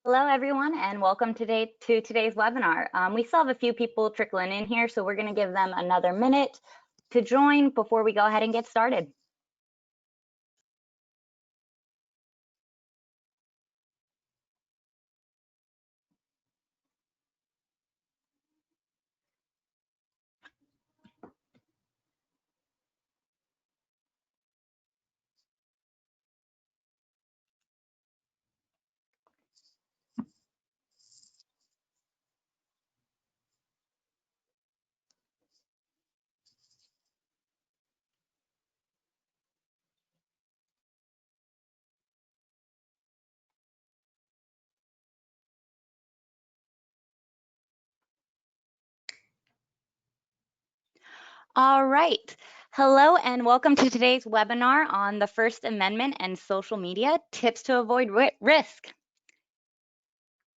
Hello, everyone, and welcome to today's webinar. We still have a few people trickling in here, so we're going to give them another minute to join before we go ahead and get started. All right. Hello, and welcome to today's webinar on the First Amendment and social media, tips to avoid risk.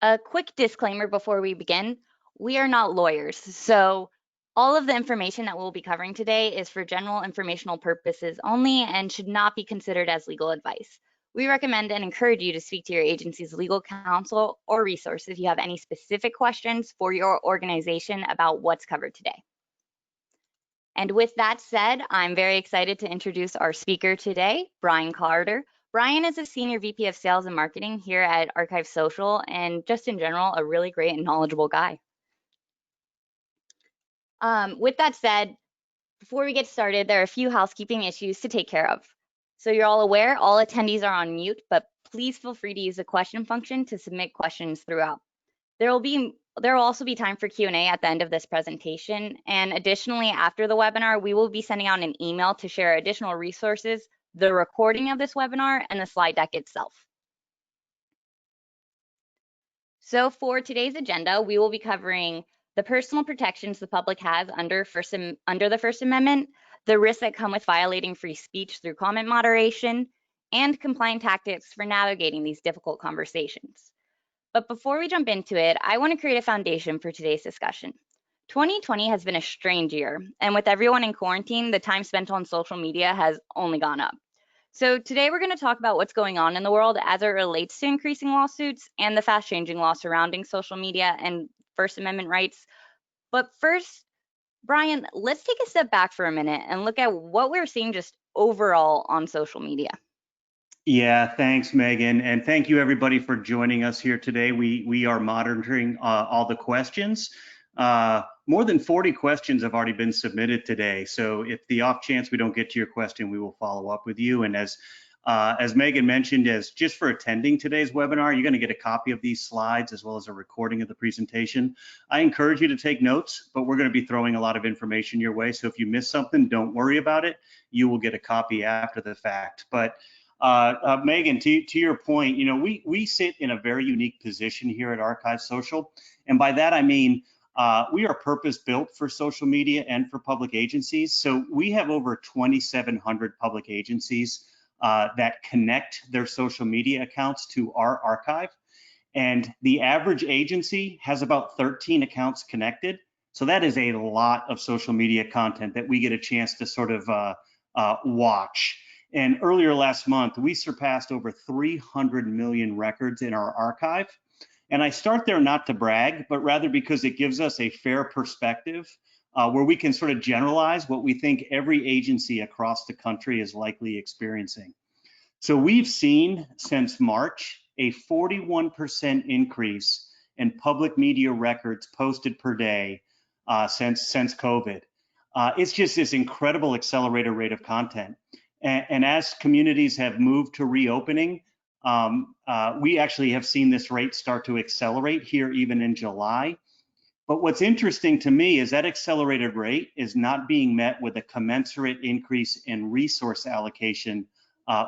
A quick disclaimer before we begin. We are not lawyers, so all of the information that we'll be covering today is for general informational purposes only and should not be considered as legal advice. We recommend and encourage you to speak to your agency's legal counsel or resource if you have any specific questions for your organization about what's covered today. And with that said, I'm very excited to introduce our speaker today, Brian Carter. Brian is a Senior VP of Sales and Marketing here at Archive Social, and just in general, a really great and knowledgeable guy. With that said, before we get started, there are a few housekeeping issues to take care of. So you're all aware, all attendees are on mute, but please feel free to use the question function to submit questions throughout. There will also be time for Q&A at the end of this presentation. And additionally, after the webinar, we will be sending out an email to share additional resources, the recording of this webinar, and the slide deck itself. So for today's agenda, we will be covering the personal protections the public has under the First Amendment, the risks that come with violating free speech through comment moderation, and compliant tactics for navigating these difficult conversations. But before we jump into it, I want to create a foundation for today's discussion. 2020 has been a strange year, and with everyone in quarantine, the time spent on social media has only gone up. So today we're going to talk about what's going on in the world as it relates to increasing lawsuits and the fast-changing law surrounding social media and First Amendment rights. But first, Brian, let's take a step back for a minute and look at what we're seeing just overall on social media. Yeah, thanks, Megan. And thank you, everybody, for joining us here today. We are monitoring all the questions. More than 40 questions have already been submitted today. So if the off chance we don't get to your question, we will follow up with you. And as Megan mentioned, as just for attending today's webinar, you're going to get a copy of these slides as well as a recording of the presentation. I encourage you to take notes, but we're going to be throwing a lot of information your way. So if you miss something, don't worry about it. You will get a copy after the fact. But Megan, to your point, you know, we sit in a very unique position here at Archive Social. And by that, I mean, we are purpose-built for social media and for public agencies. So we have over 2,700 public agencies that connect their social media accounts to our archive. And the average agency has about 13 accounts connected. So that is a lot of social media content that we get a chance to sort of watch. And earlier last month, we surpassed over 300 million records in our archive. And I start there not to brag, but rather because it gives us a fair perspective where we can sort of generalize what we think every agency across the country is likely experiencing. So we've seen since March a 41% increase in public media records posted per day since COVID. It's just this incredible accelerated rate of content. And as communities have moved to reopening, we actually have seen this rate start to accelerate here even in July. But what's interesting to me is that accelerated rate is not being met with a commensurate increase in resource allocation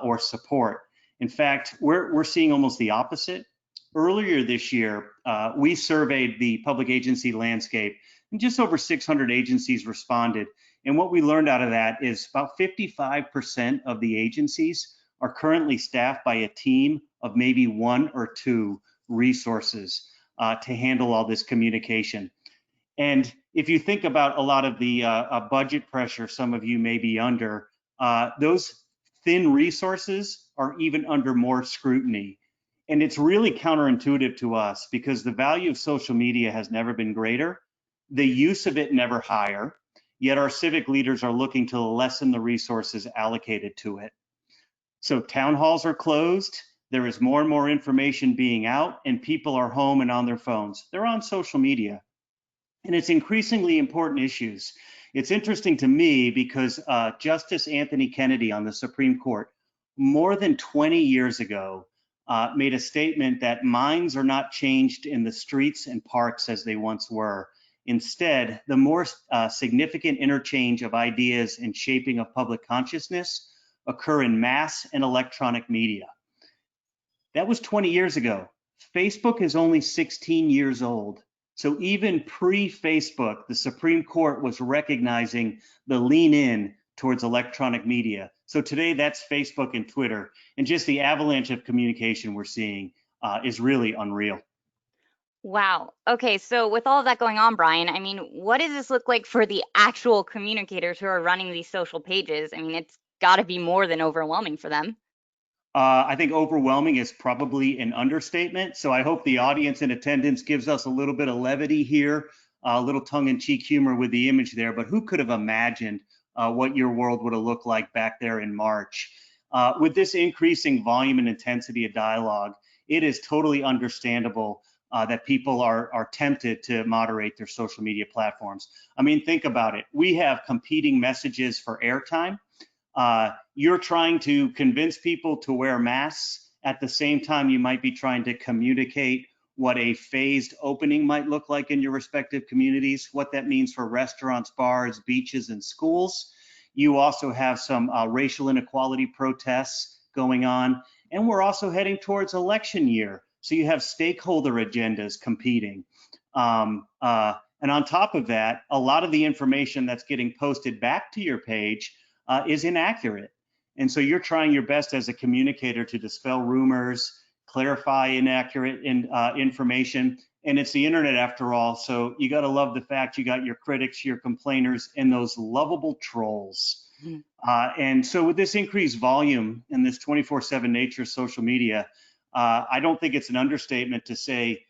or support. In fact, we're seeing almost the opposite. Earlier this year, we surveyed the public agency landscape, and just over 600 agencies responded. And what we learned out of that is about 55% of the agencies are currently staffed by a team of maybe one or two resources to handle all this communication. And if you think about a lot of the budget pressure some of you may be under, those thin resources are even under more scrutiny. And it's really counterintuitive to us because the value of social media has never been greater, the use of it never higher, yet our civic leaders are looking to lessen the resources allocated to it. So town halls are closed, there is more and more information being out, and people are home and on their phones. They're on social media. And it's increasingly important issues. It's interesting to me because Justice Anthony Kennedy on the Supreme Court, more than 20 years ago, made a statement that minds are not changed in the streets and parks as they once were. Instead, the more significant interchange of ideas and shaping of public consciousness occur in mass and electronic media. That was 20 years ago. Facebook is only 16 years old. So even pre-Facebook, the Supreme Court was recognizing the lean in towards electronic media. So today that's Facebook and Twitter, and just the avalanche of communication we're seeing is really unreal. Wow. Okay, so with all of that going on, Brian, I mean, what does this look like for the actual communicators who are running these social pages? I mean, it's got to be more than overwhelming for them. I think overwhelming is probably an understatement. So I hope the audience in attendance gives us a little bit of levity here, a little tongue-in-cheek humor with the image there. But who could have imagined what your world would have looked like back there in March? With this increasing volume and intensity of dialogue, it is totally understandable that people are tempted to moderate their social media platforms. I mean, think about it. We have competing messages for airtime. You're trying to convince people to wear masks. At the same time, you might be trying to communicate what a phased opening might look like in your respective communities, what that means for restaurants, bars, beaches, and schools. You also have some racial inequality protests going on, and we're also heading towards election year. So you have stakeholder agendas competing. And on top of that, a lot of the information that's getting posted back to your page is inaccurate. And so you're trying your best as a communicator to dispel rumors, clarify inaccurate information. And it's the internet after all. So you got to love the fact you got your critics, your complainers, and those lovable trolls. And so with this increased volume and this 24/7 nature of social media, I don't think it's an understatement to say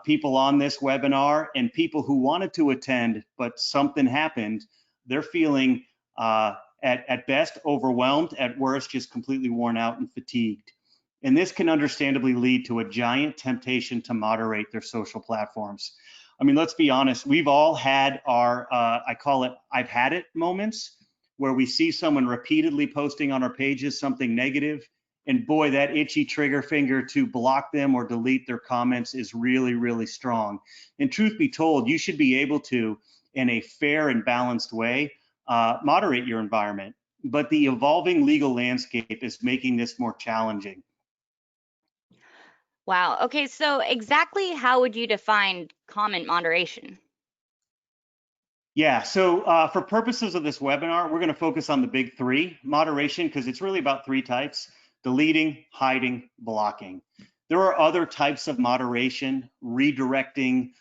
people on this webinar and people who wanted to attend, but something happened, they're feeling at best overwhelmed, at worst just completely worn out and fatigued. And this can understandably lead to a giant temptation to moderate their social platforms. I mean, let's be honest, we've all had our, I call it I've had it moments, where we see someone repeatedly posting on our pages something negative, and boy, that itchy trigger finger to block them or delete their comments is really, really strong. And truth be told, you should be able to, in a fair and balanced way, moderate your environment. But the evolving legal landscape is making this more challenging. Wow. Okay, so exactly how would you define comment moderation? Yeah, so for purposes of this webinar, we're going to focus on the big three moderation because it's really about three types: deleting, hiding, blocking. There are other types of moderation: redirecting,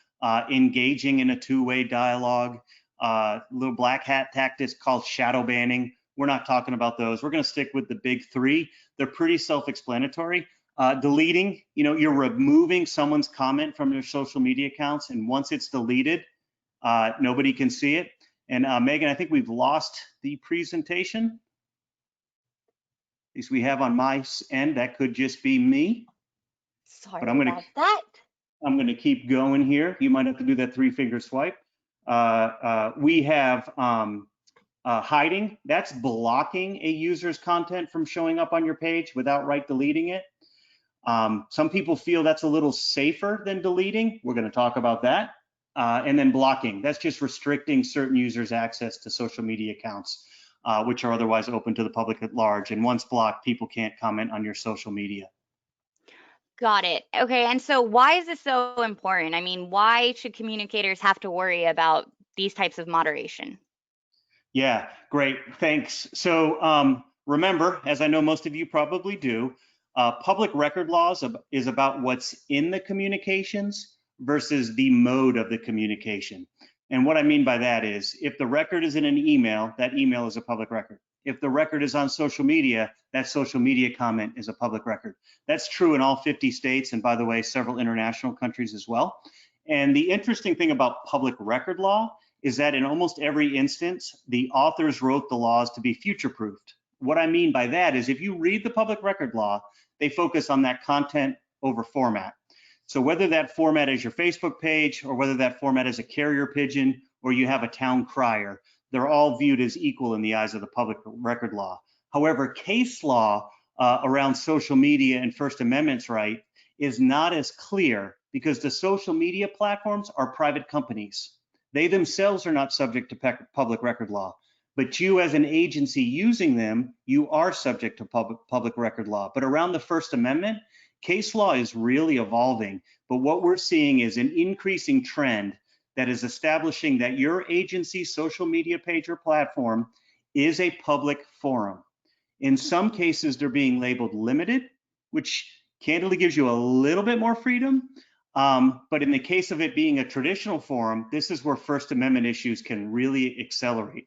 engaging in a two-way dialogue, little black hat tactics called shadow banning. We're not talking about those. We're going to stick with the big three. They're pretty self-explanatory. Deleting, you're removing someone's comment from their social media accounts, and once it's deleted, nobody can see it. And Megan, I think we've lost the presentation. At least we have on my end. That could just be me. Sorry But I'm about that. gonna keep going here. You might have to do that three-finger swipe. We have hiding. That's blocking a user's content from showing up on your page without deleting it. Some people feel that's a little safer than deleting. We're going to talk about that. And then blocking. That's just restricting certain users' access to social media accounts, which are otherwise open to the public at large. And once blocked, people can't comment on your social media. Got it. Okay, and so why is this so important? I mean, why should communicators have to worry about these types of moderation? Yeah, great. Thanks. So remember, as I know most of you probably do, public record laws is about what's in the communications versus the mode of the communication. And what I mean by that is if the record is in an email, that email is a public record. If the record is on social media, that social media comment is a public record. That's true in all 50 states, and by the way, several international countries as well. And the interesting thing about public record law is that in almost every instance, the authors wrote the laws to be future-proofed. What I mean by that is if you read the public record law, they focus on that content over format. So whether that format is your Facebook page or whether that format is a carrier pigeon or you have a town crier, they're all viewed as equal in the eyes of the public record law. However, case law around social media and First Amendment's right is not as clear because the social media platforms are private companies. They themselves are not subject to public record law, but you as an agency using them, you are subject to public record law. But around the First Amendment, case law is really evolving, but what we're seeing is an increasing trend that is establishing that your agency's social media page or platform is a public forum. In some cases, they're being labeled limited, which candidly gives you a little bit more freedom. But in the case of it being a traditional forum, this is where First Amendment issues can really accelerate.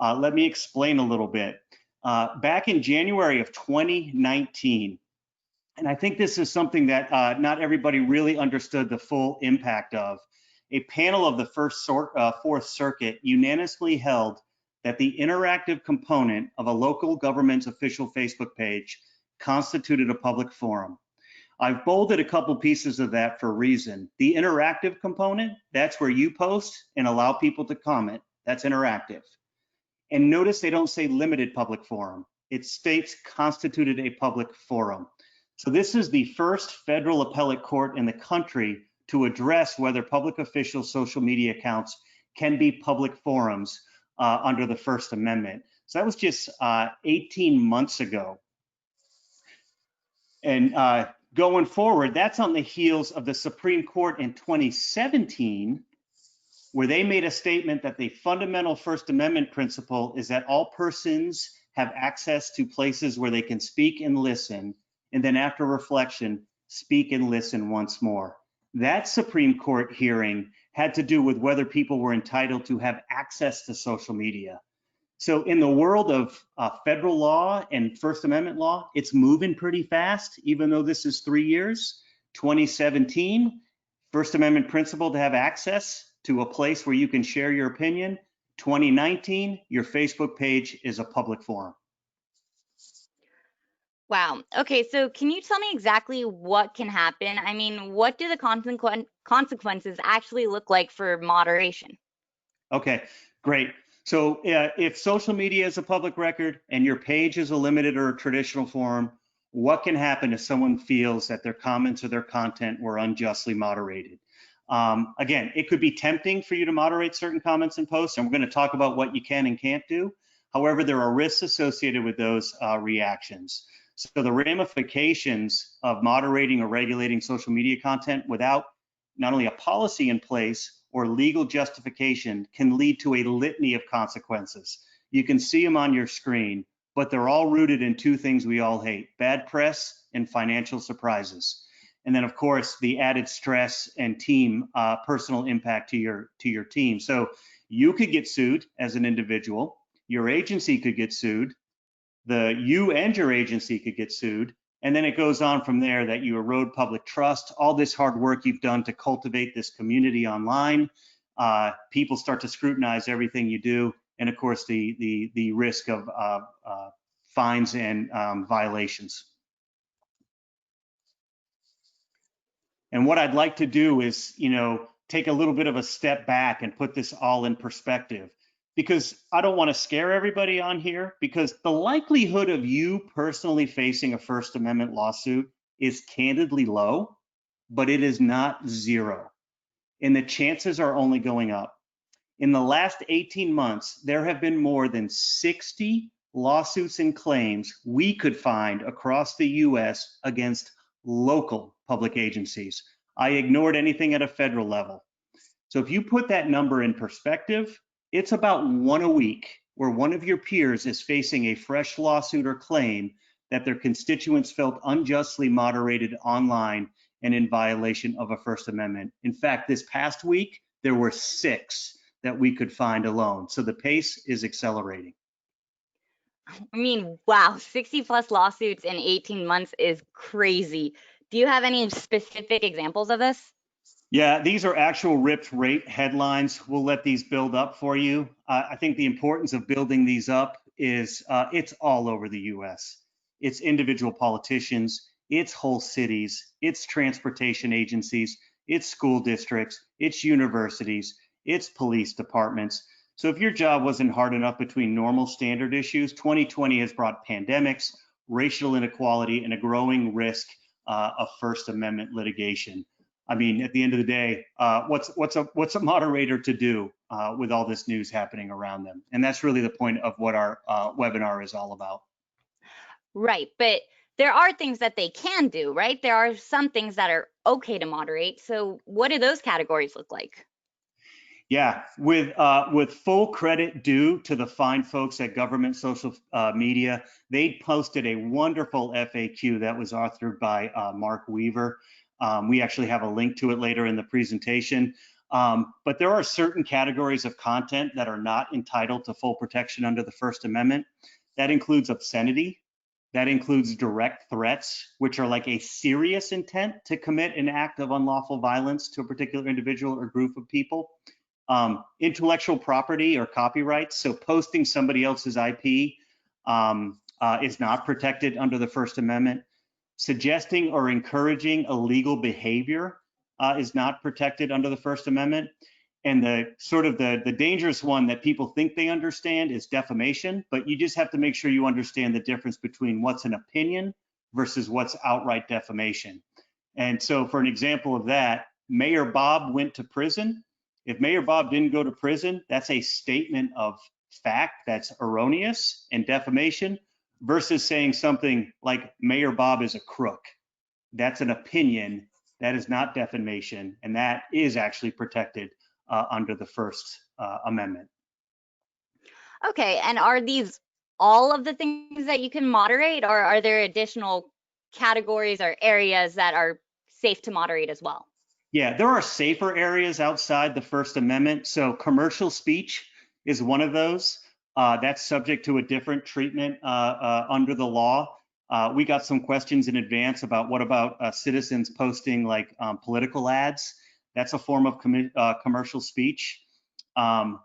Let me explain a little bit. Back in January of 2019, and I think this is something that not everybody really understood the full impact of, a panel of the Fourth Circuit unanimously held that the interactive component of a local government's official Facebook page constituted a public forum. I've bolded a couple pieces of that for a reason. The interactive component, that's where you post and allow people to comment. That's interactive. And notice they don't say limited public forum. It states constituted a public forum. So this is the first federal appellate court in the country to address whether public official social media accounts can be public forums under the First Amendment. So that was just 18 months ago. And going forward, that's on the heels of the Supreme Court in 2017, where they made a statement that the fundamental First Amendment principle is that all persons have access to places where they can speak and listen, and then after reflection, speak and listen once more. That Supreme Court hearing had to do with whether people were entitled to have access to social media. So in the world of federal law and First Amendment law, it's moving pretty fast, even though this is 3 years. 2017, First Amendment principle to have access to a place where you can share your opinion. 2019, your Facebook page is a public forum. Wow. Okay, so can you tell me exactly what can happen? I mean, what do the consequences actually look like for moderation? Okay, great. So if social media is a public record and your page is a limited or a traditional forum, what can happen if someone feels that their comments or their content were unjustly moderated? Again, it could be tempting for you to moderate certain comments and posts, and we're going to talk about what you can and can't do. However, there are risks associated with those reactions. So the ramifications of moderating or regulating social media content without not only a policy in place or legal justification can lead to a litany of consequences. You can see them on your screen, but they're all rooted in two things we all hate: bad press and financial surprises. And then of course, the added stress and team personal impact to your team. So you could get sued as an individual, your agency could get sued, you and your agency could get sued, and then it goes on from there that you erode public trust. All this hard work you've done to cultivate this community online, people start to scrutinize everything you do, and of course the risk of fines and violations. And what I'd like to do is, take a little bit of a step back and put this all in perspective, because I don't want to scare everybody on here, because the likelihood of you personally facing a First Amendment lawsuit is candidly low, but it is not zero. And the chances are only going up. In the last 18 months, there have been more than 60 lawsuits and claims we could find across the US against local public agencies. I ignored anything at a federal level. So if you put that number in perspective, it's about one a week where one of your peers is facing a fresh lawsuit or claim that their constituents felt unjustly moderated online and in violation of a First Amendment. In fact, this past week, there were 6 that we could find alone. So the pace is accelerating. I mean, wow, 60 plus lawsuits in 18 months is crazy. Do you have any specific examples of this? Yeah, these are actual ripped rate headlines. We'll let these build up for you. I think the importance of building these up is it's all over the US. It's individual politicians, it's whole cities, it's transportation agencies, it's school districts, it's universities, it's police departments. So if your job wasn't hard enough between normal standard issues, 2020 has brought pandemics, racial inequality, and a growing risk of First Amendment litigation. I mean, at the end of the day, what's a moderator to do with all this news happening around them? And that's really the point of what our webinar is all about. Right, but there are things that they can do, right? There are some things that are okay to moderate. So what do those categories look like? Yeah, with full credit due to the fine folks at Government Social Media, they posted a wonderful FAQ that was authored by Mark Weaver. We actually have a link to it later in the presentation. But there are certain categories of content that are not entitled to full protection under the First Amendment. That includes obscenity. That includes direct threats, which are like a serious intent to commit an act of unlawful violence to a particular individual or group of people. Intellectual property or copyrights. So posting somebody else's IP is not protected under the First Amendment. Suggesting or encouraging illegal behavior is not protected under the First Amendment. And the sort of the dangerous one that people think they understand is defamation, but you just have to make sure you understand the difference between what's an opinion versus what's outright defamation. And so for an example of that, Mayor Bob went to prison. If Mayor Bob didn't go to prison, that's a statement of fact that's erroneous and defamation versus saying something like Mayor Bob is a crook. That's an opinion. That is not defamation, and that is actually protected under the First Amendment. Okay, and are these all of the things that you can moderate, or are there additional categories or areas that are safe to moderate as well? Yeah, there are safer areas outside the First Amendment. So commercial speech is one of those. That's subject to a different treatment under the law. We got some questions in advance about what about citizens posting like political ads. That's a form of commercial speech.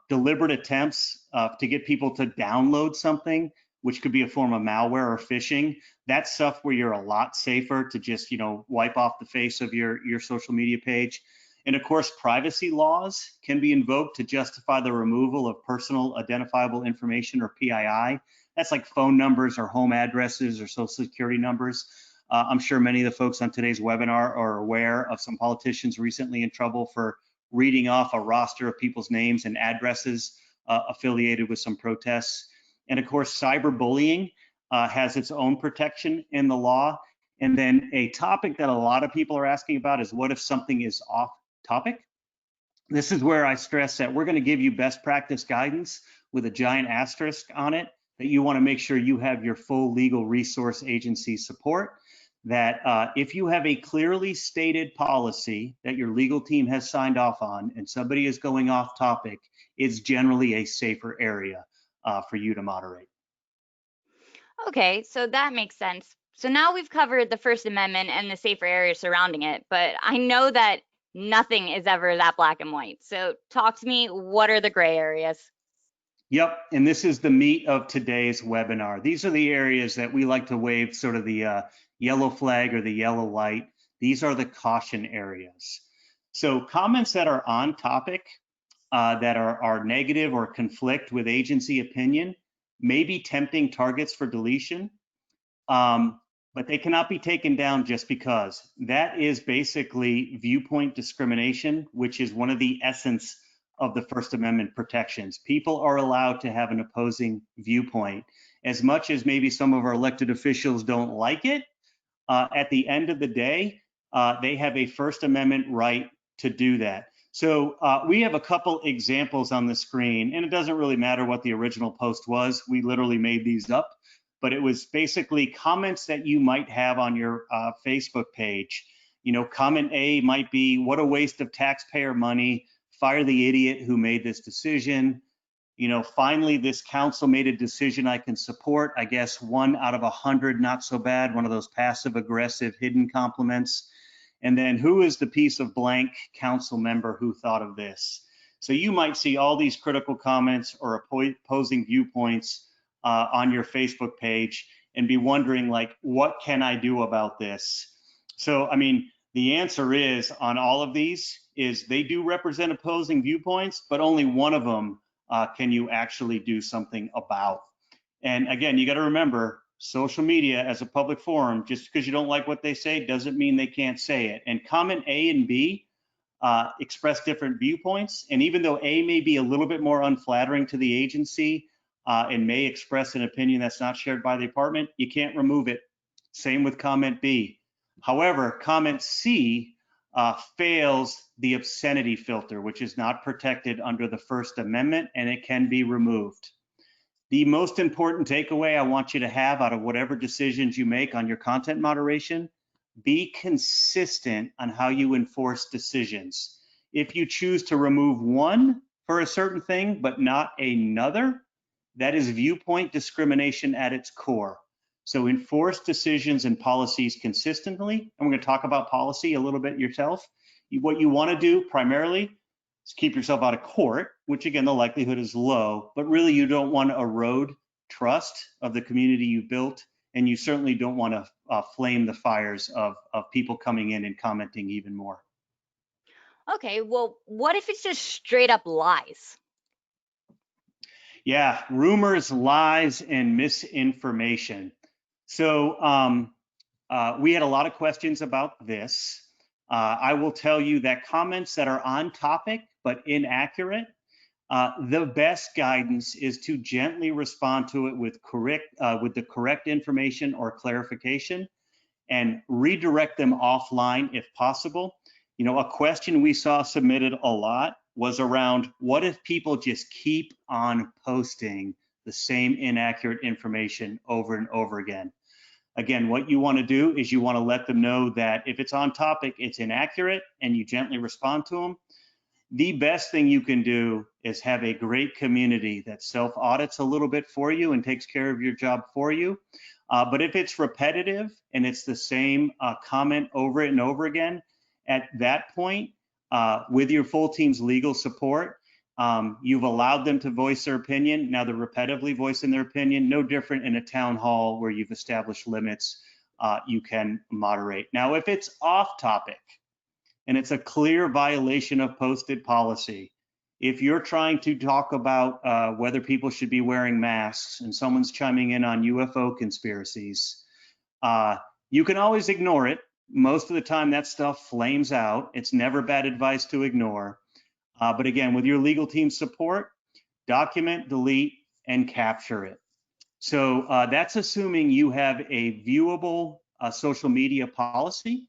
Deliberate attempts to get people to download something, which could be a form of malware or phishing. That's stuff where you're a lot safer to just, wipe off the face of your social media page. And of course, privacy laws can be invoked to justify the removal of personal identifiable information or PII. That's like phone numbers or home addresses or social security numbers. I'm sure many of the folks on today's webinar are aware of some politicians recently in trouble for reading off a roster of people's names and addresses affiliated with some protests. And of course, cyberbullying has its own protection in the law. And then a topic that a lot of people are asking about is what if something is off topic? This is where I stress that we're going to give you best practice guidance with a giant asterisk on it, that you want to make sure you have your full legal resource agency support, that if you have a clearly stated policy that your legal team has signed off on and somebody is going off topic, it's generally a safer area for you to moderate. Okay, so that makes sense. So now we've covered the First Amendment and the safer areas surrounding it, but I know that nothing is ever that black and white. So talk to me, what are the gray areas? Yep, and this is the meat of today's webinar. These are the areas that we like to wave sort of the yellow flag or the yellow light. These are the caution areas. So comments that are on topic, that are negative or conflict with agency opinion, may be tempting targets for deletion, but they cannot be taken down just because. That is basically viewpoint discrimination, which is one of the essence of the First Amendment protections. People are allowed to have an opposing viewpoint. As much as maybe some of our elected officials don't like it, at the end of the day, they have a First Amendment right to do that. So we have a couple examples on the screen, and it doesn't really matter what the original post was. We literally made these up, but it was basically comments that you might have on your Facebook page. Comment A might be, what a waste of taxpayer money, fire the idiot who made this decision. finally this council made a decision I can support. I guess 1 out of 100, not so bad, one of those passive aggressive hidden compliments. And then who is the piece of blank council member who thought of this? So you might see all these critical comments or opposing viewpoints on your Facebook page and be wondering, like, what can I do about this? So, I mean, the answer is on all of these is they do represent opposing viewpoints, but only one of them can you actually do something about. And again, you got to remember, social media as a public forum, just because you don't like what they say doesn't mean they can't say it. And comment A and B express different viewpoints. And even though A may be a little bit more unflattering to the agency and may express an opinion that's not shared by the department, you can't remove it. Same with comment B. However, comment C fails the obscenity filter, which is not protected under the First Amendment, and it can be removed. The most important takeaway I want you to have out of whatever decisions you make on your content moderation, be consistent on how you enforce decisions. If you choose to remove one for a certain thing, but not another, that is viewpoint discrimination at its core. So enforce decisions and policies consistently. And we're going to talk about policy a little bit yourself. What you want to do primarily is keep yourself out of court, which again, the likelihood is low, but really you don't want to erode trust of the community you built. And you certainly don't want to flame the fires of people coming in and commenting even more. Okay, well, what if it's just straight up lies? Yeah, rumors, lies, and misinformation. So we had a lot of questions about this. I will tell you that comments that are on topic but inaccurate, the best guidance is to gently respond to it with the correct information or clarification, and redirect them offline if possible. A question we saw submitted a lot was around, what if people just keep on posting the same inaccurate information over and over again? Again, what you want to do is you want to let them know that if it's on topic, it's inaccurate, and you gently respond to them. The best thing you can do is have a great community that self-audits a little bit for you and takes care of your job for you. But if it's repetitive and it's the same comment over and over again, at that point, with your full team's legal support, you've allowed them to voice their opinion. Now they're repetitively voicing their opinion, no different in a town hall where you've established limits, you can moderate. Now, if it's off topic and it's a clear violation of posted policy, if you're trying to talk about whether people should be wearing masks and someone's chiming in on UFO conspiracies, you can always ignore it. Most of the time that stuff flames out. It's never bad advice to ignore. But again, with your legal team support, document, delete, and capture it. So that's assuming you have a viewable social media policy.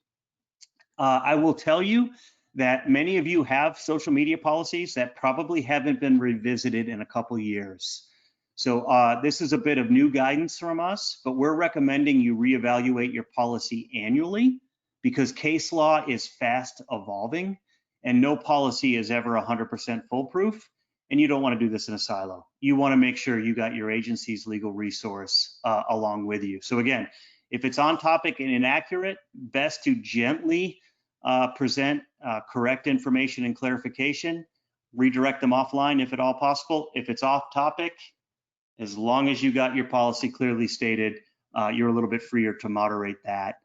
I will tell you that many of you have social media policies that probably haven't been revisited in a couple years. So this is a bit of new guidance from us, but we're recommending you reevaluate your policy annually because case law is fast evolving and no policy is ever 100% foolproof. And you don't want to do this in a silo. You want to make sure you got your agency's legal resource along with you. So again, if it's on topic and inaccurate, best to gently present correct information and clarification, redirect them offline if at all possible. If it's off topic, as long as you got your policy clearly stated, you're a little bit freer to moderate that,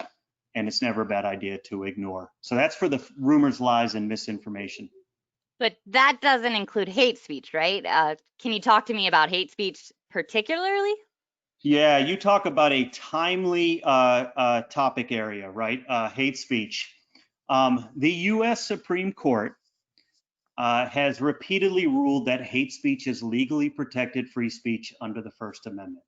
and it's never a bad idea to ignore. So that's for the rumors, lies, and misinformation. But that doesn't include hate speech, right? Can you talk to me about hate speech particularly? Yeah, you talk about a timely topic area, right? Hate speech. The U.S. Supreme Court has repeatedly ruled that hate speech is legally protected free speech under the First Amendment.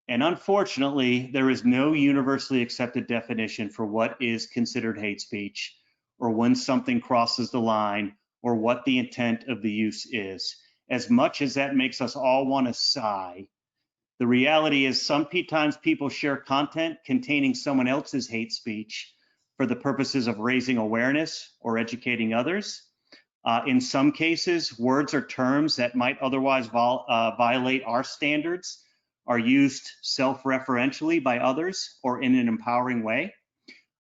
And unfortunately, there is no universally accepted definition for what is considered hate speech, or when something crosses the line, or what the intent of the use is. As much as that makes us all want to sigh, the reality is sometimes people share content containing someone else's hate speech for the purposes of raising awareness or educating others. In some cases, words or terms that might otherwise violate our standards are used self-referentially by others or in an empowering way.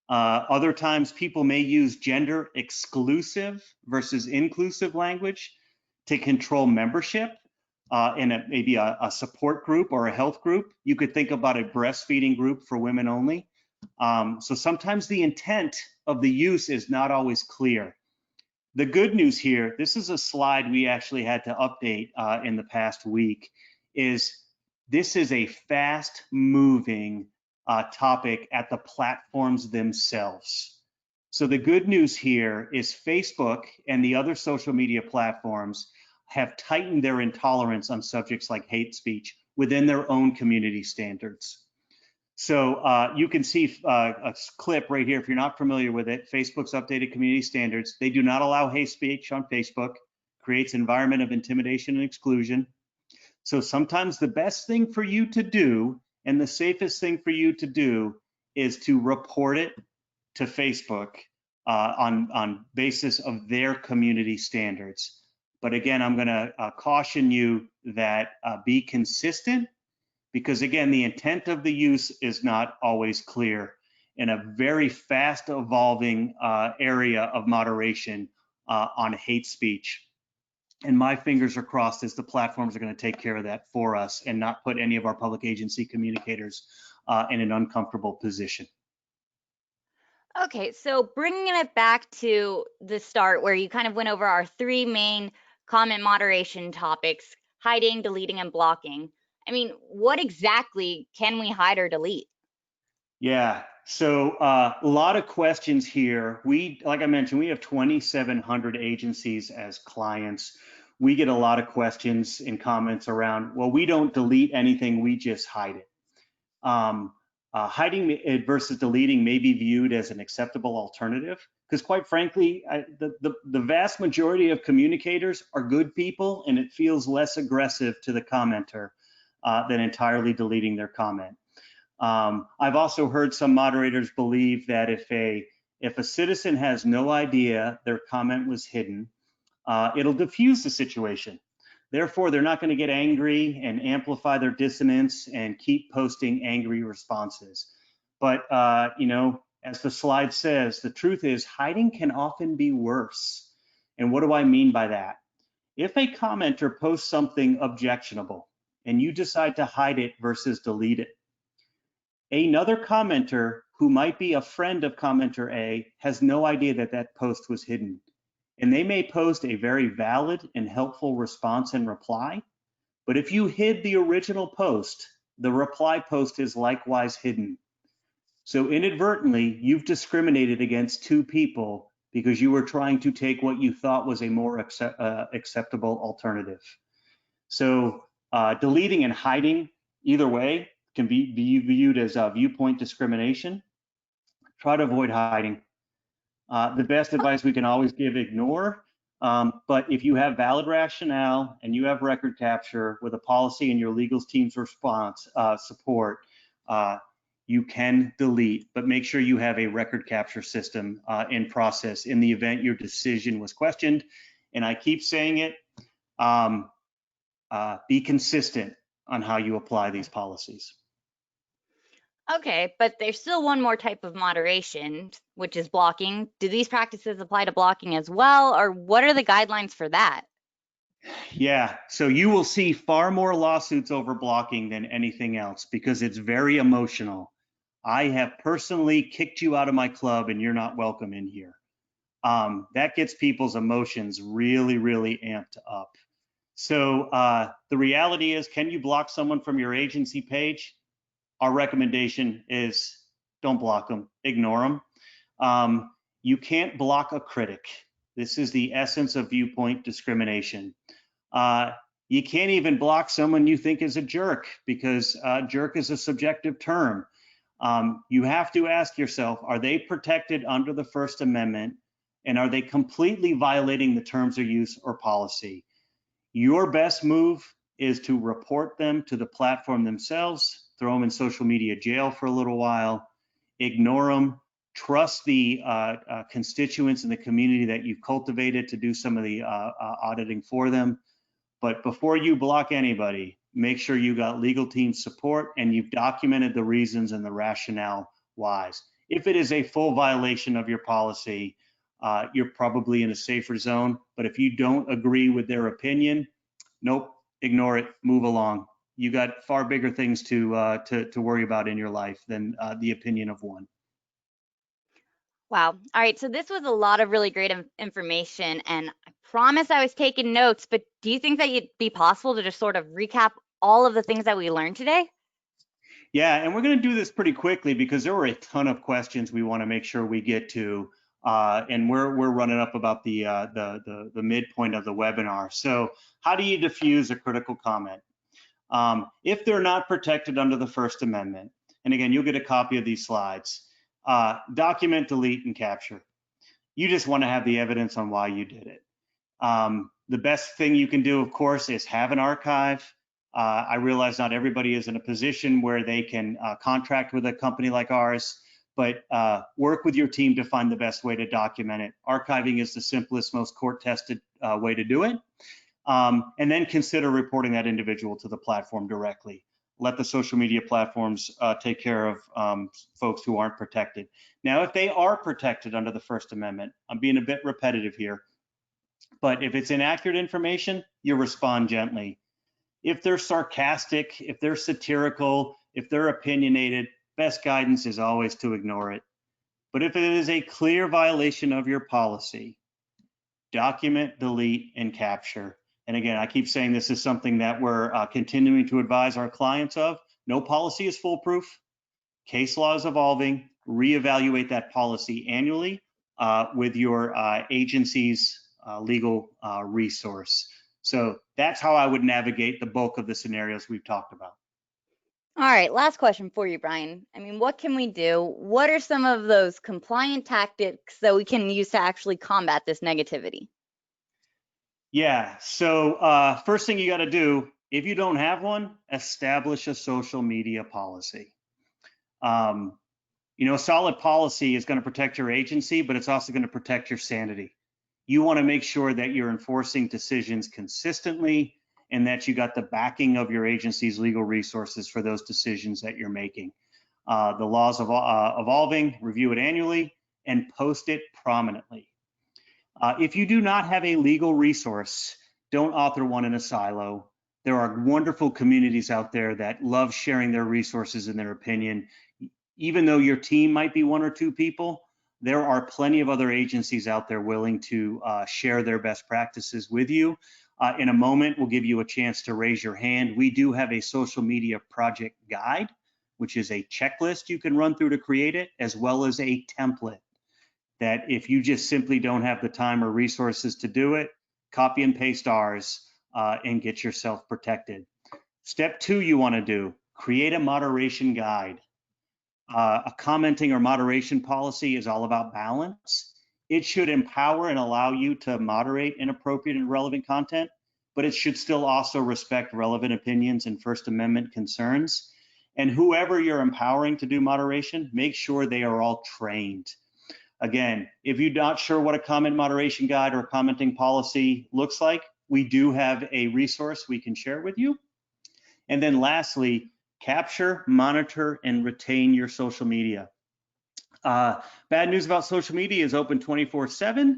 Other times, people may use gender exclusive versus inclusive language to control membership in maybe a support group or a health group. You could think about a breastfeeding group for women only. So sometimes the intent of the use is not always clear. The good news here, this is a slide we actually had to update in the past week, is this is a fast moving topic at the platforms themselves. So the good news here is Facebook and the other social media platforms have tightened their intolerance on subjects like hate speech within their own community standards. So you can see a clip right here. If you're not familiar with it, Facebook's updated community standards. They do not allow hate speech on Facebook, creates an environment of intimidation and exclusion. So sometimes the best thing for you to do and the safest thing for you to do is to report it to Facebook on basis of their community standards. But again, I'm going to caution you that be consistent, because again, the intent of the use is not always clear in a very fast evolving area of moderation on hate speech. And my fingers are crossed as the platforms are going to take care of that for us and not put any of our public agency communicators in an uncomfortable position. Okay, so bringing it back to the start where you kind of went over our three main comment moderation topics: hiding, deleting, and blocking. I mean, what exactly can we hide or delete? Yeah, so a lot of questions here. Like I mentioned, we have 2,700 agencies as clients. We get a lot of questions and comments around, well, we don't delete anything, we just hide it. Hiding it versus deleting may be viewed as an acceptable alternative, because quite frankly, the vast majority of communicators are good people, and it feels less aggressive to the commenter than entirely deleting their comment. I've also heard some moderators believe that if a citizen has no idea their comment was hidden, it'll diffuse the situation. Therefore, they're not going to get angry and amplify their dissonance and keep posting angry responses. But you know, as the slide says, the truth is hiding can often be worse. And what do I mean by that? If a commenter posts something objectionable and you decide to hide it versus delete it, another commenter who might be a friend of commenter A has no idea that that post was hidden. And they may post a very valid and helpful response and reply, but if you hid the original post, the reply post is likewise hidden. So inadvertently, you've discriminated against two people because you were trying to take what you thought was a more acceptable alternative. So deleting and hiding, either way, can be viewed as viewpoint discrimination. Try to avoid hiding. The best advice we can always give: ignore. But if you have valid rationale and you have record capture with a policy and your legal team's response support, you can delete, but make sure you have a record capture system in process in the event your decision was questioned. And I keep saying it, be consistent on how you apply these policies. Okay, but there's still one more type of moderation, which is blocking. Do these practices apply to blocking as well, or what are the guidelines for that? Yeah, so you will see far more lawsuits over blocking than anything else because it's very emotional. I have personally kicked you out of my club and you're not welcome in here. That gets people's emotions really, really amped up. So the reality is, can you block someone from your agency page? Our recommendation is don't block them, ignore them. You can't block a critic. This is the essence of viewpoint discrimination. You can't even block someone you think is a jerk, because jerk is a subjective term. You have to ask yourself, are they protected under the First Amendment, and are they completely violating the terms of use or policy? Your best move is to report them to the platform themselves, throw them in social media jail for a little while, ignore them, Trust the constituents in the community that you've cultivated to do some of the auditing for them. But before you block anybody, make sure you got legal team support and you've documented the reasons and the rationale whys. If it is a full violation of your policy, you're probably in a safer zone. But if you don't agree with their opinion, nope, ignore it, move along. You got far bigger things to worry about in your life than the opinion of one. Wow. All right. So this was a lot of really great information, and I promise I was taking notes, but do you think that it'd be possible to just sort of recap all of the things that we learned today? Yeah, and we're going to do this pretty quickly because there were a ton of questions we want to make sure we get to, and we're running up about the midpoint of the webinar. So, how do you diffuse a critical comment? If they're not protected under the First Amendment, and again, you'll get a copy of these slides. Document, delete, and capture. You just want to have the evidence on why you did it. The best thing you can do, of course, is have an archive. I realize not everybody is in a position where they can contract with a company like ours, but work with your team to find the best way to document it. Archiving is the simplest, most court-tested way to do it. And then consider reporting that individual to the platform directly. Let the social media platforms take care of folks who aren't protected. Now, if they are protected under the First Amendment, I'm being a bit repetitive here, but if it's inaccurate information, you respond gently. If they're sarcastic, if they're satirical, if they're opinionated, best guidance is always to ignore it. But if it is a clear violation of your policy, document, delete, and capture. And again, I keep saying this is something that we're continuing to advise our clients of. No policy is foolproof. Case law is evolving. Reevaluate that policy annually with your agency's legal resource. So that's how I would navigate the bulk of the scenarios we've talked about. All right, last question for you, Brian. I mean, what can we do? What are some of those compliant tactics that we can use to actually combat this negativity? Yeah, so first thing you got to do, if you don't have one, establish a social media policy. You know, a solid policy is going to protect your agency, but it's also going to protect your sanity. You want to make sure that you're enforcing decisions consistently and that you got the backing of your agency's legal resources for those decisions that you're making. The laws of evolving, review it annually, and post it prominently. If you do not have a legal resource, don't author one in a silo. There are wonderful communities out there that love sharing their resources and their opinion. Even though your team might be one or two people, there are plenty of other agencies out there willing to share their best practices with you. In a moment, we'll give you a chance to raise your hand. We do have a social media project guide, which is a checklist you can run through to create it, as well as a template that if you just simply don't have the time or resources to do it, copy and paste ours and get yourself protected. Step 2 you want to do, create a moderation guide. A commenting or moderation policy is all about balance. It should empower and allow you to moderate inappropriate and relevant content, but it should still also respect relevant opinions and First Amendment concerns. And whoever you're empowering to do moderation, make sure they are all trained. Again, if you're not sure what a comment moderation guide or a commenting policy looks like, we do have a resource we can share with you. And then lastly, capture, monitor, and retain your social media. Bad news about social media is open 24/7.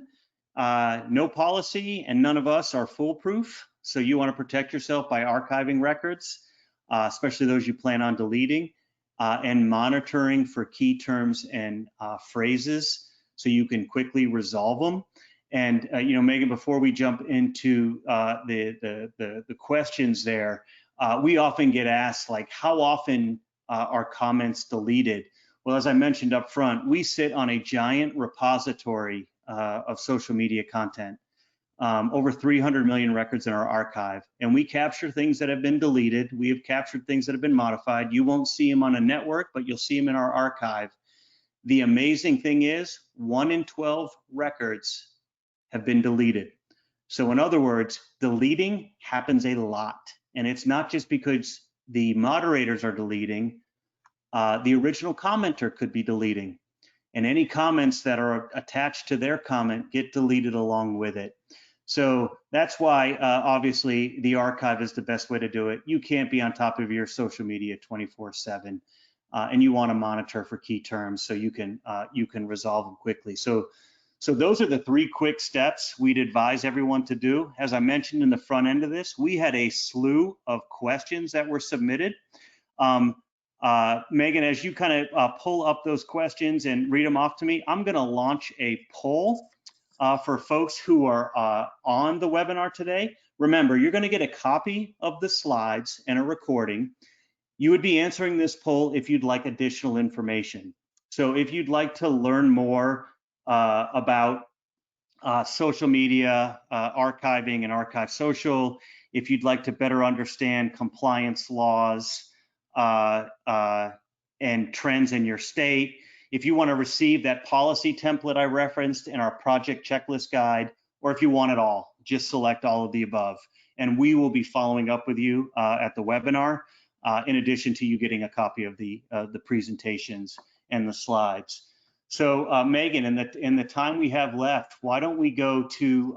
No policy and none of us are foolproof. So you want to protect yourself by archiving records, especially those you plan on deleting, and monitoring for key terms and phrases so you can quickly resolve them. And you know, Megan, before we jump into the questions there, we often get asked, like, how often are comments deleted? Well, as I mentioned up front, we sit on a giant repository of social media content, over 300 million records in our archive, and we capture things that have been deleted. We have captured things that have been modified. You won't see them on a network, but you'll see them in our archive. The amazing thing is 1 in 12 records have been deleted. So in other words, deleting happens a lot. And it's not just because the moderators are deleting, the original commenter could be deleting. and any comments that are attached to their comment get deleted along with it. So that's why, obviously, the archive is the best way to do it. You can't be on top of your social media 24/7, and you want to monitor for key terms so you can resolve them quickly. So those are the 3 quick steps we'd advise everyone to do. As I mentioned in the front end of this, we had a slew of questions that were submitted. Megan, as you kind of pull up those questions and read them off to me, I'm going to launch a poll for folks who are on the webinar today. Remember, you're going to get a copy of the slides and a recording. You would be answering this poll if you'd like additional information. So if you'd like to learn more about social media, archiving and archive social, if you'd like to better understand compliance laws and trends in your state, if you want to receive that policy template I referenced in our project checklist guide, or if you want it all, just select all of the above. And we will be following up with you at the webinar, in addition to you getting a copy of the presentations and the slides. So Megan, in the time we have left, why don't we go to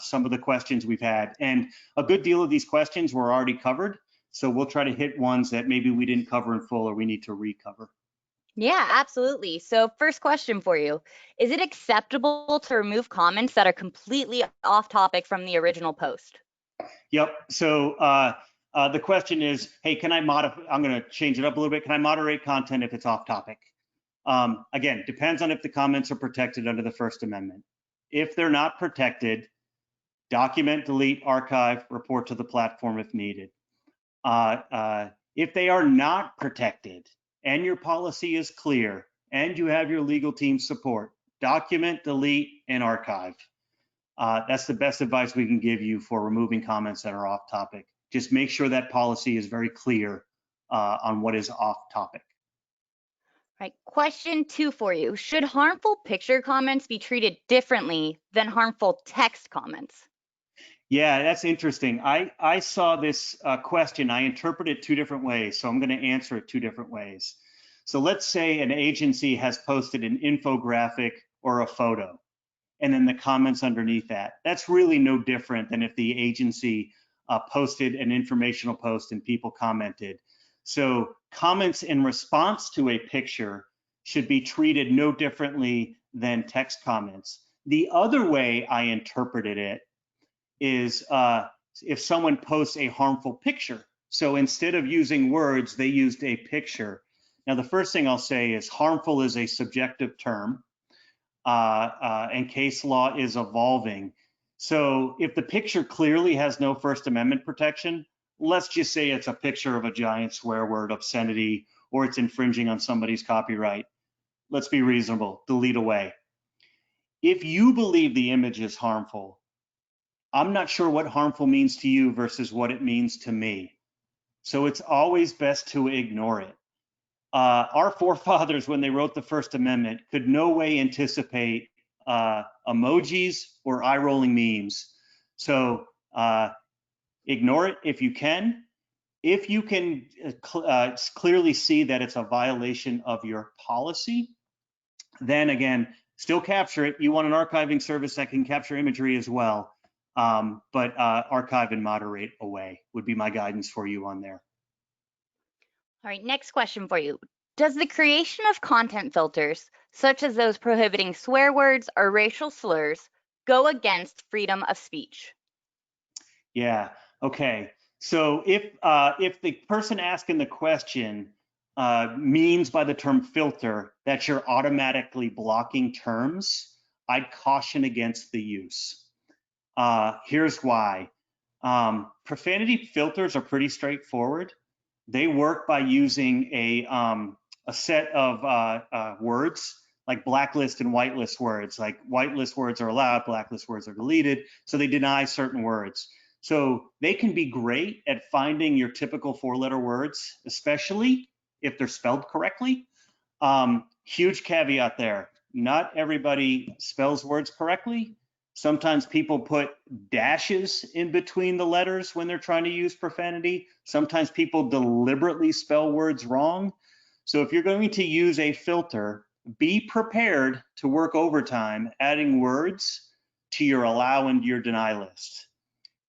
some of the questions we've had? And a good deal of these questions were already covered, so we'll try to hit ones that maybe we didn't cover in full or we need to recover. Yeah, absolutely. So first question for you, is it acceptable to remove comments that are completely off topic from the original post? Yep, so the question is, hey, can I modify, I'm gonna change it up a little bit, can I moderate content if it's off topic? Again, depends on if the comments are protected under the First Amendment. If they're not protected, document, delete, archive, report to the platform if needed. If they are not protected and your policy is clear and you have your legal team support, document, delete, and archive. That's the best advice we can give you for removing comments that are off topic. Just make sure that policy is very clear on what is off topic. Right. Question 2 for you. Should harmful picture comments be treated differently than harmful text comments? Yeah, that's interesting. I saw this question. I interpreted it 2 different ways, so I'm going to answer it 2 different ways. So let's say an agency has posted an infographic or a photo, and then the comments underneath that. That's really no different than if the agency posted an informational post and people commented. So comments in response to a picture should be treated no differently than text comments. The other way I interpreted it is if someone posts a harmful picture. So instead of using words, they used a picture. Now, the first thing I'll say is harmful is a subjective term, and case law is evolving. So if the picture clearly has no First Amendment protection, let's just say it's a picture of a giant swear word, obscenity, or it's infringing on somebody's copyright. Let's be reasonable, delete away. If you believe the image is harmful, I'm not sure what harmful means to you versus what it means to me. So it's always best to ignore it. Our forefathers, when they wrote the First Amendment, could no way anticipate emojis or eye-rolling memes. So ignore it if you can. If you can clearly see that it's a violation of your policy, then again, still capture it. You want an archiving service that can capture imagery as well. But archive and moderate away would be my guidance for you on there. All right, next question for you. Does the creation of content filters, such as those prohibiting swear words or racial slurs, go against freedom of speech? Yeah, okay. So if the person asking the question means by the term filter that you're automatically blocking terms, I'd caution against the use. Here's why. Profanity filters are pretty straightforward. They work by using a set of words like blacklist and whitelist words. Like whitelist words are allowed, blacklist words are deleted. So they deny certain words. So they can be great at finding your typical 4-letter words, especially if they're spelled correctly. Huge caveat there. Not everybody spells words correctly. Sometimes people put dashes in between the letters when they're trying to use profanity. Sometimes people deliberately spell words wrong. So if you're going to use a filter, be prepared to work overtime, adding words to your allow and your deny list.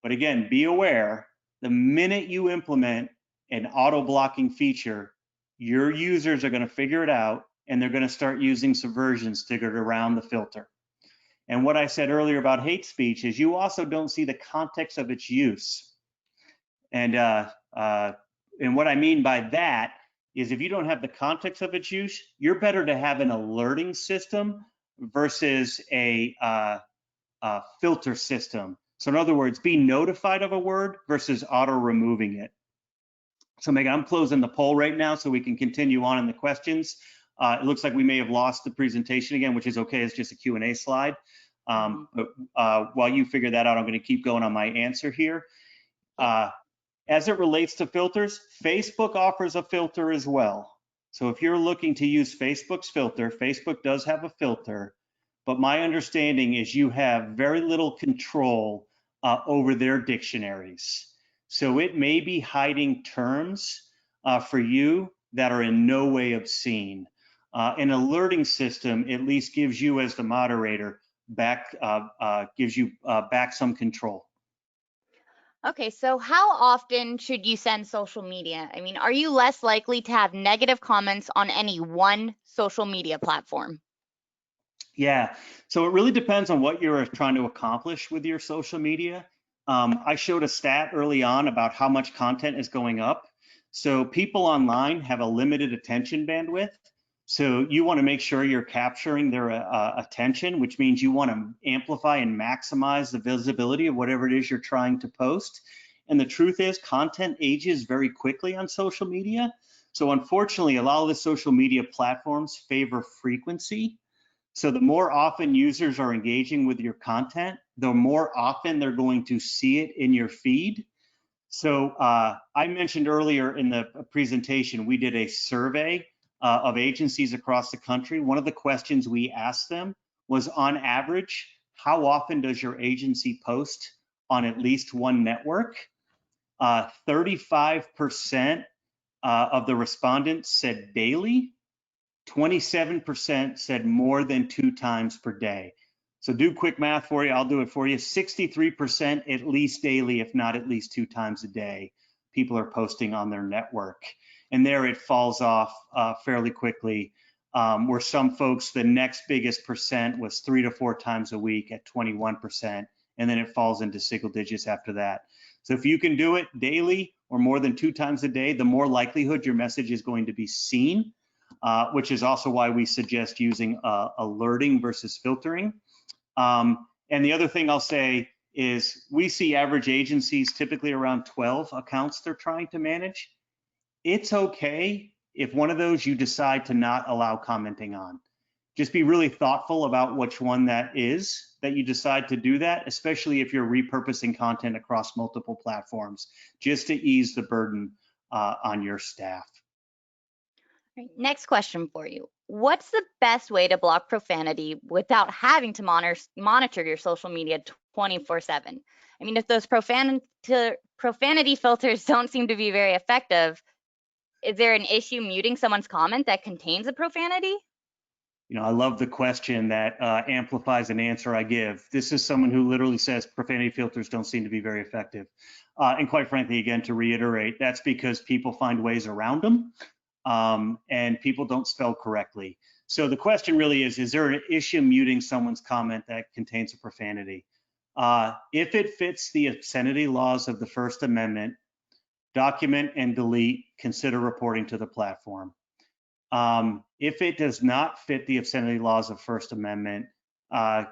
But again, be aware, the minute you implement an auto blocking feature, your users are going to figure it out and they're going to start using subversions to get around the filter. And what I said earlier about hate speech is you also don't see the context of its use. And what I mean by that is if you don't have the context of its use, you're better to have an alerting system versus a filter system. So in other words, be notified of a word versus auto removing it. So Megan, I'm closing the poll right now so we can continue on in the questions. It looks like we may have lost the presentation again, which is okay, it's just a Q&A slide. But while you figure that out, I'm gonna keep going on my answer here. As it relates to filters, Facebook offers a filter as well. So if you're looking to use Facebook's filter, Facebook does have a filter, but my understanding is you have very little control over their dictionaries. So it may be hiding terms for you that are in no way obscene. An alerting system at least gives you as the moderator back some control. Okay, so how often should you send social media? I mean, are you less likely to have negative comments on any one social media platform? Yeah, so it really depends on what you're trying to accomplish with your social media. I showed a stat early on about how much content is going up. So people online have a limited attention bandwidth. So you want to make sure you're capturing their attention, which means you want to amplify and maximize the visibility of whatever it is you're trying to post. And the truth is, content ages very quickly on social media. So unfortunately, a lot of the social media platforms favor frequency. So the more often users are engaging with your content, the more often they're going to see it in your feed. So I mentioned earlier in the presentation, we did a survey of agencies across the country. One of the questions we asked them was, on average, how often does your agency post on at least one network? 35% of the respondents said daily. 27% said more than 2 times per day. So do quick math for you, I'll do it for you. 63% at least daily, if not at least 2 times a day, people are posting on their network. And there it falls off fairly quickly, where some folks, the next biggest percent was 3 to 4 times a week at 21%, and then it falls into single digits after that. So if you can do it daily or more than 2 times a day, the more likelihood your message is going to be seen. Which is also why we suggest using alerting versus filtering. And the other thing I'll say is we see average agencies typically around 12 accounts they're trying to manage. It's okay if one of those you decide to not allow commenting on. Just be really thoughtful about which one that is that you decide to do that, especially if you're repurposing content across multiple platforms, just to ease the burden on your staff. Next question for you. What's the best way to block profanity without having to monitor your social media 24/7? I mean, if those profanity filters don't seem to be very effective, is there an issue muting someone's comment that contains a profanity? You know, I love the question that amplifies an answer I give. This is someone who literally says profanity filters don't seem to be very effective. And quite frankly, again, to reiterate, that's because people find ways around them. And people don't spell correctly. So the question really is there an issue muting someone's comment that contains a profanity? If it fits the obscenity laws of the First Amendment, document and delete, consider reporting to the platform. If it does not fit the obscenity laws of First Amendment,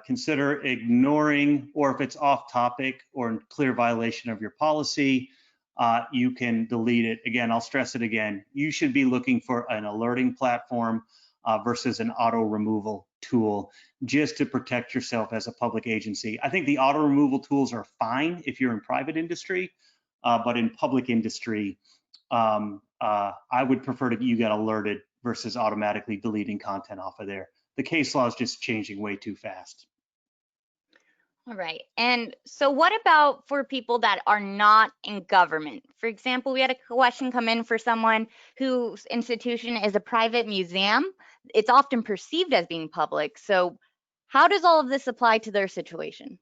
consider ignoring, or if it's off topic or in clear violation of your policy, you can delete it. Again, I'll stress it again. You should be looking for an alerting platform versus an auto removal tool just to protect yourself as a public agency. I think the auto removal tools are fine if you're in private industry, but in public industry, I would prefer that you get alerted versus automatically deleting content off of there. The case law is just changing way too fast. All right. And so what about for people that are not in government? For example, we had a question come in for someone whose institution is a private museum it's often perceived as being public. So how does all of this apply to their situation?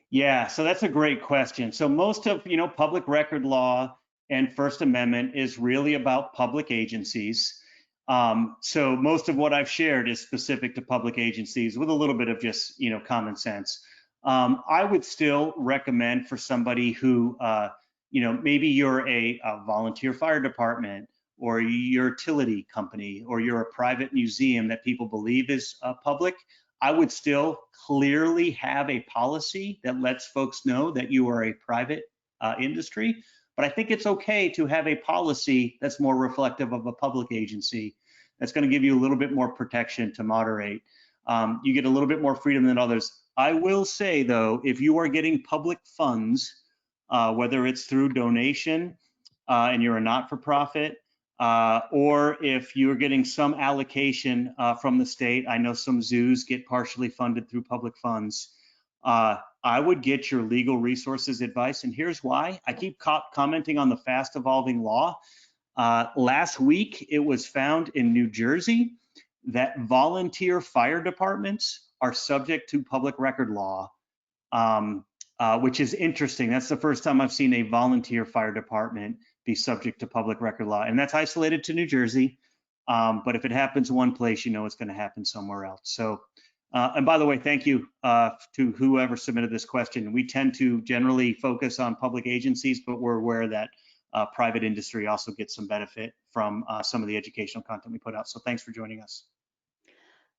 Yeah, so that's a great question. So most of, public record law and First Amendment is really about public agencies. So most of what I've shared is specific to public agencies with a little bit of just, common sense. I would still recommend for somebody who, maybe you're a volunteer fire department or a utility company or you're a private museum that people believe is public. I would still clearly have a policy that lets folks know that you are a private industry. But I think it's okay to have a policy that's more reflective of a public agency that's going to give you a little bit more protection to moderate. You get a little bit more freedom than others. I will say, though, if you are getting public funds, whether it's through donation and you're a not-for-profit, or if you're getting some allocation from the state, I know some zoos get partially funded through public funds. I would get your legal resources advice, and here's why. I keep commenting on the fast evolving law. Last week, it was found in New Jersey that volunteer fire departments are subject to public record law, which is interesting. That's the first time I've seen a volunteer fire department be subject to public record law, and that's isolated to New Jersey. But if it happens one place, it's going to happen somewhere else. So, and by the way, thank you to whoever submitted this question. We tend to generally focus on public agencies, but we're aware that private industry also gets some benefit from some of the educational content we put out. So thanks for joining us.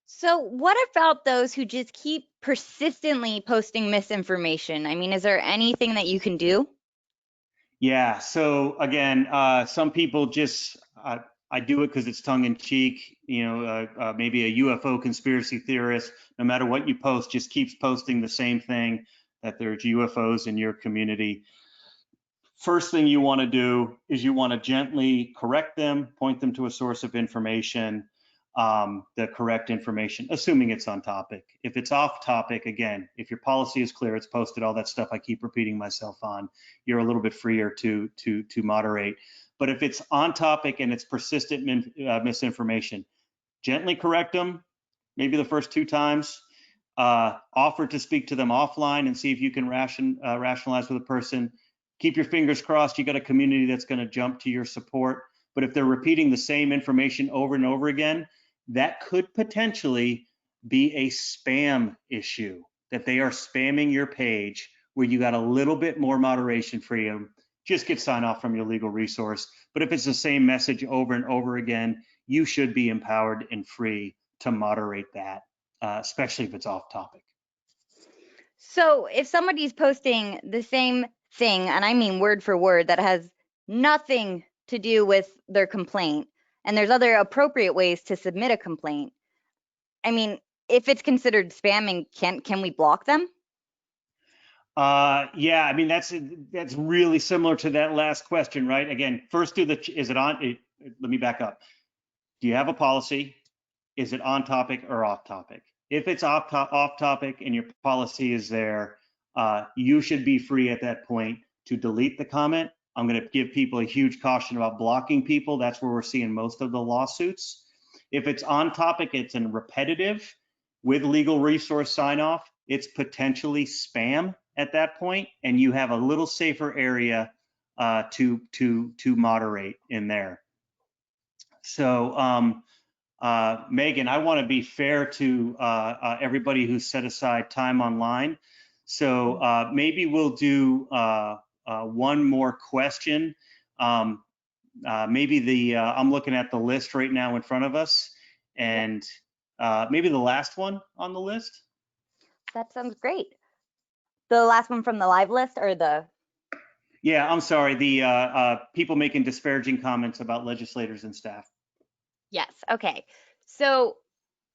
So what about those who just keep persistently posting misinformation? I mean, is there anything that you can do? Yeah, so again, some people just, I do it because it's tongue in cheek, maybe a UFO conspiracy theorist, no matter what you post, just keeps posting the same thing, that there's UFOs in your community. First thing you want to do is you want to gently correct them, point them to a source of information, the correct information, assuming it's on topic. If it's off topic, again, if your policy is clear, it's posted, all that stuff I keep repeating myself on, you're a little bit freer to moderate. But if it's on topic and it's persistent misinformation, gently correct them, maybe the first 2 times. Offer to speak to them offline and see if you can rationalize with a person. Keep your fingers crossed you got a community that's going to jump to your support. But if they're repeating the same information over and over again, that could potentially be a spam issue, that they are spamming your page where you got a little bit more moderation freedom. Just get sign off from your legal resource. But if it's the same message over and over again, you should be empowered and free to moderate that, especially if it's off topic. So if somebody's posting the same thing, and I mean word for word, that has nothing to do with their complaint, and there's other appropriate ways to submit a complaint, I mean, if it's considered spamming, can we block them? Yeah, I mean, that's really similar to that last question, right? Again, first is it on, let me back up. Do you have a policy? Is it on topic or off topic? If it's off topic and your policy is there, you should be free at that point to delete the comment. I'm going to give people a huge caution about blocking people. That's where we're seeing most of the lawsuits. If it's on topic, it's in repetitive with legal resource sign off, it's potentially spam at that point, and you have a little safer area to moderate in there. So Megan, I want to be fair to everybody who set aside time online. So maybe we'll do one more question. Maybe I'm looking at the list right now in front of us, and maybe the last one on the list. That sounds great. The last one from the live list, or the? Yeah, I'm sorry. The people making disparaging comments about legislators and staff. Yes. Okay. So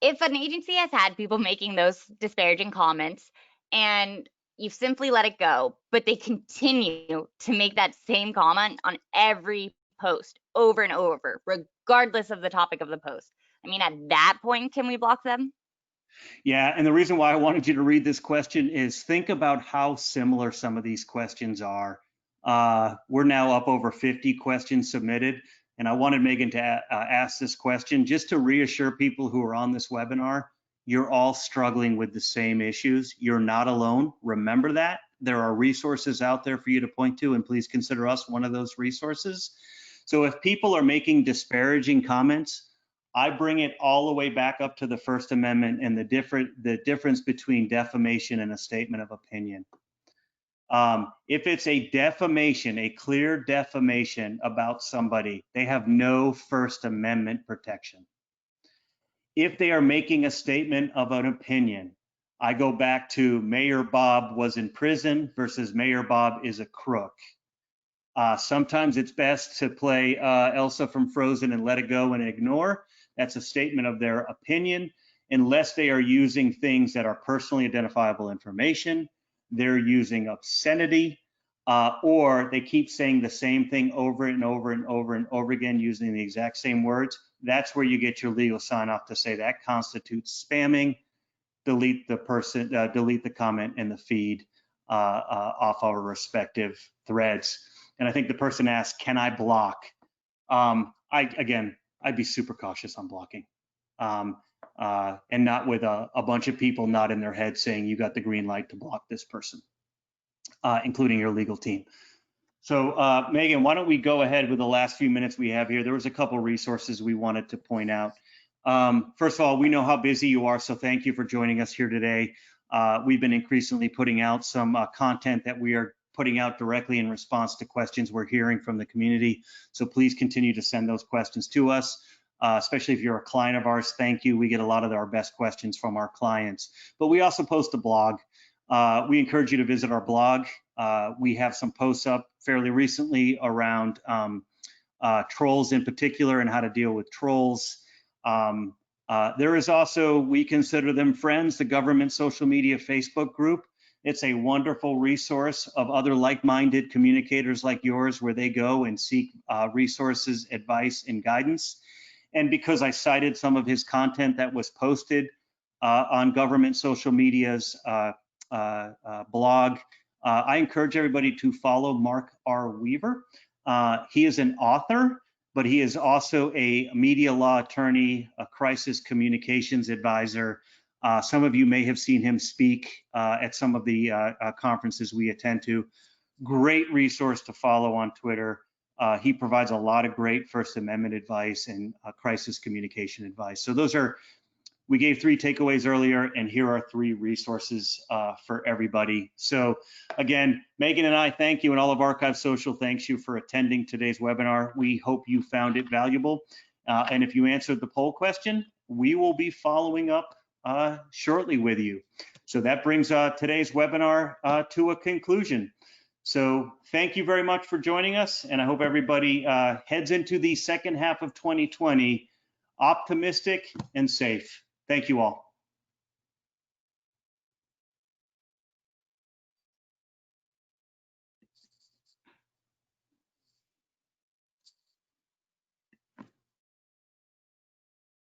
if an agency has had people making those disparaging comments and you've simply let it go, but they continue to make that same comment on every post over and over, regardless of the topic of the post, I mean, at that point, can we block them? Yeah, and the reason why I wanted you to read this question is think about how similar some of these questions are. We're now up over 50 questions submitted, And I wanted Megan to ask this question just to reassure people who are on this webinar. You're all struggling with the same issues. You're not alone. Remember that. There are resources out there for you to point to, and please consider us one of those resources. So if people are making disparaging comments, I bring it all the way back up to the First Amendment and the difference between defamation and a statement of opinion. If it's a defamation, a clear defamation about somebody, they have no First Amendment protection. If they are making a statement of an opinion, I go back to Mayor Bob was in prison versus Mayor Bob is a crook. Sometimes it's best to play Elsa from Frozen and let it go and ignore. That's a statement of their opinion, unless they are using things that are personally identifiable information, they're using obscenity, or they keep saying the same thing over and over and over and over again using the exact same words. That's where you get your legal sign off to say that constitutes spamming. Delete the person, delete the comment in the feed off our respective threads. And I think the person asked, can I block? I'd be super cautious on blocking. And not with a bunch of people nodding their head saying you got the green light to block this person, including your legal team. So Megan, why don't we go ahead with the last few minutes we have here. There was a couple resources we wanted to point out. First of all, we know how busy you are, so thank you for joining us here today. We've been increasingly putting out some content that we are putting out directly in response to questions we're hearing from the community. So please continue to send those questions to us, especially if you're a client of ours. Thank you. We get a lot of our best questions from our clients. But we also post a blog. We encourage you to visit our blog. We have some posts up fairly recently around trolls in particular and how to deal with trolls. There is also, we consider them friends, the government social media Facebook group. It's a wonderful resource of other like-minded communicators like yours where they go and seek resources, advice, and guidance. And because I cited some of his content that was posted on government social media's blog, I encourage everybody to follow Mark R. Weaver. He is an author, but he is also a media law attorney, a crisis communications advisor. Some of you may have seen him speak at some of the conferences we attend to. Great resource to follow on Twitter. He provides a lot of great First Amendment advice and crisis communication advice. So those are, we gave 3 takeaways earlier, and here are 3 resources for everybody. So again, Megan and I thank you, and all of Archive Social thanks you for attending today's webinar. We hope you found it valuable. And if you answered the poll question, we will be following up shortly with you. So that brings today's webinar to a conclusion. So thank you very much for joining us, and I hope everybody heads into the second half of 2020 optimistic and safe. Thank you all.